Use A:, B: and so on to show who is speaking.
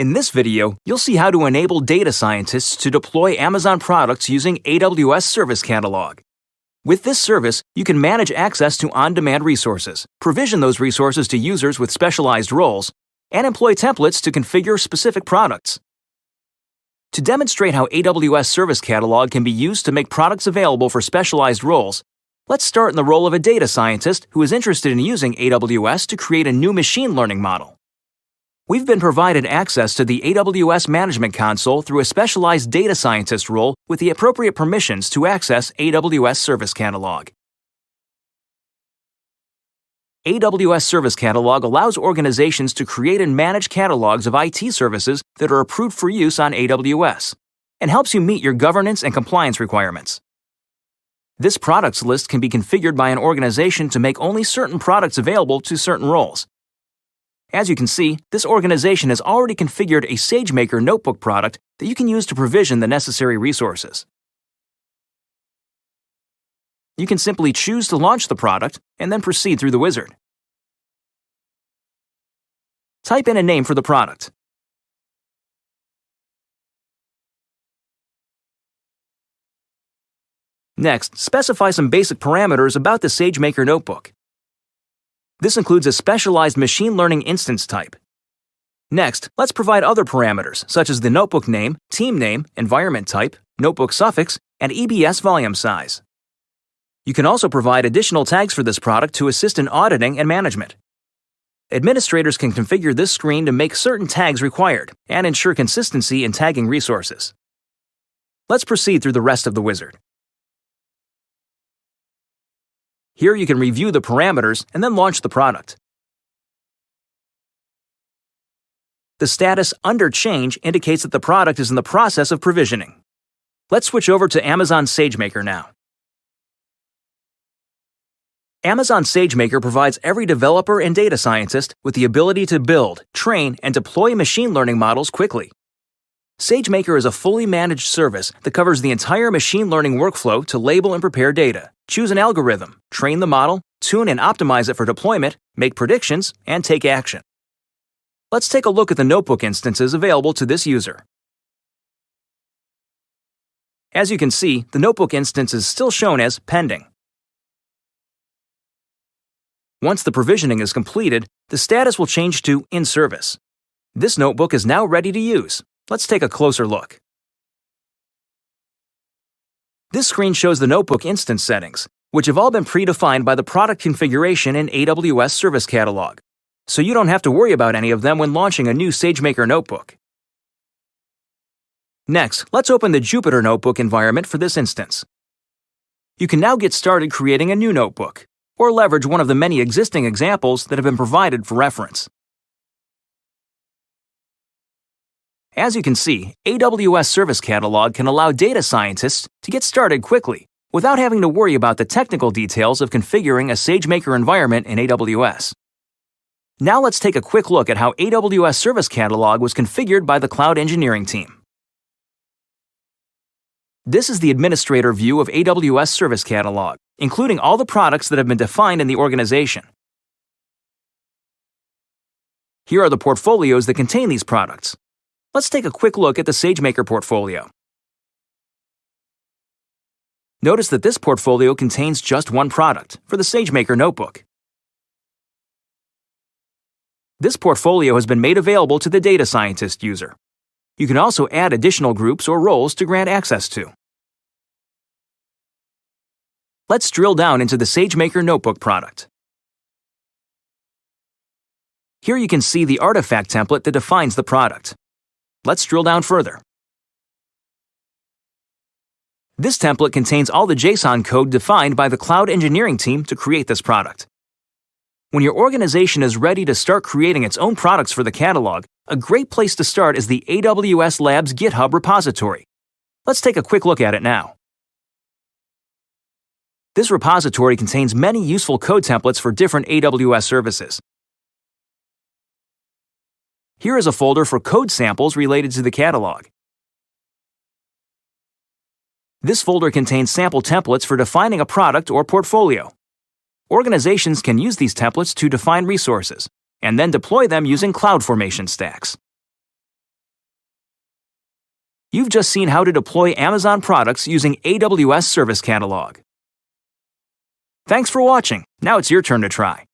A: In this video, you'll see how to enable data scientists to deploy Amazon products using AWS Service Catalog. With this service, you can manage access to on-demand resources, provision those resources to users with specialized roles, and employ templates to configure specific products. To demonstrate how AWS Service Catalog can be used to make products available for specialized roles, let's start in the role of a data scientist who is interested in using AWS to create a new machine learning model. We've been provided access to the AWS Management Console through a specialized data scientist role with the appropriate permissions to access AWS Service Catalog. AWS Service Catalog allows organizations to create and manage catalogs of IT services that are approved for use on AWS and helps you meet your governance and compliance requirements. This products list can be configured by an organization to make only certain products available to certain roles. As you can see, this organization has already configured a Sagemaker notebook product that you can use to provision the necessary resources. You can simply choose to launch the product and then proceed through the wizard. Type in a name for the product. Next, specify some basic parameters about the Sagemaker notebook. This includes a specialized machine learning instance type. Next, let's provide other parameters such as the notebook name, team name, environment type, notebook suffix, and EBS volume size. You can also provide additional tags for this product to assist in auditing and management. Administrators can configure this screen to make certain tags required and ensure consistency in tagging resources. Let's proceed through the rest of the wizard. Here you can review the parameters and then launch the product. The status under change indicates that the product is in the process of provisioning. Let's switch over to Amazon Sagemaker now. Amazon Sagemaker provides every developer and data scientist with the ability to build, train, and deploy machine learning models quickly. Sagemaker is a fully managed service that covers the entire machine learning workflow to label and prepare data, choose an algorithm, train the model, tune and optimize it for deployment, make predictions, and take action. Let's take a look at the notebook instances available to this user. As you can see, the notebook instance is still shown as pending. Once the provisioning is completed, the status will change to in service. This notebook is now ready to use. Let's take a closer look. This screen shows the notebook instance settings, which have all been predefined by the product configuration in AWS Service Catalog, so you don't have to worry about any of them when launching a new Sagemaker notebook. Next, let's open the Jupyter Notebook environment for this instance. You can now get started creating a new notebook, or leverage one of the many existing examples that have been provided for reference. As you can see, AWS Service Catalog can allow data scientists to get started quickly without having to worry about the technical details of configuring a Sagemaker environment in AWS. Now let's take a quick look at how AWS Service Catalog was configured by the cloud engineering team. This is the administrator view of AWS Service Catalog, including all the products that have been defined in the organization. Here are the portfolios that contain these products. Let's take a quick look at the Sagemaker portfolio. Notice that this portfolio contains just one product for the Sagemaker notebook. This portfolio has been made available to the data scientist user. You can also add additional groups or roles to grant access to. Let's drill down into the Sagemaker notebook product. Here you can see the artifact template that defines the product. Let's drill down further. This template contains all the JSON code defined by the cloud engineering team to create this product. When your organization is ready to start creating its own products for the catalog, a great place to start is the AWS Labs GitHub repository. Let's take a quick look at it now. This repository contains many useful code templates for different AWS services. Here is a folder for code samples related to the catalog. This folder contains sample templates for defining a product or portfolio. Organizations can use these templates to define resources, and then deploy them using CloudFormation stacks. You've just seen how to deploy Amazon products using AWS Service Catalog. Thanks for watching. Now it's your turn to try.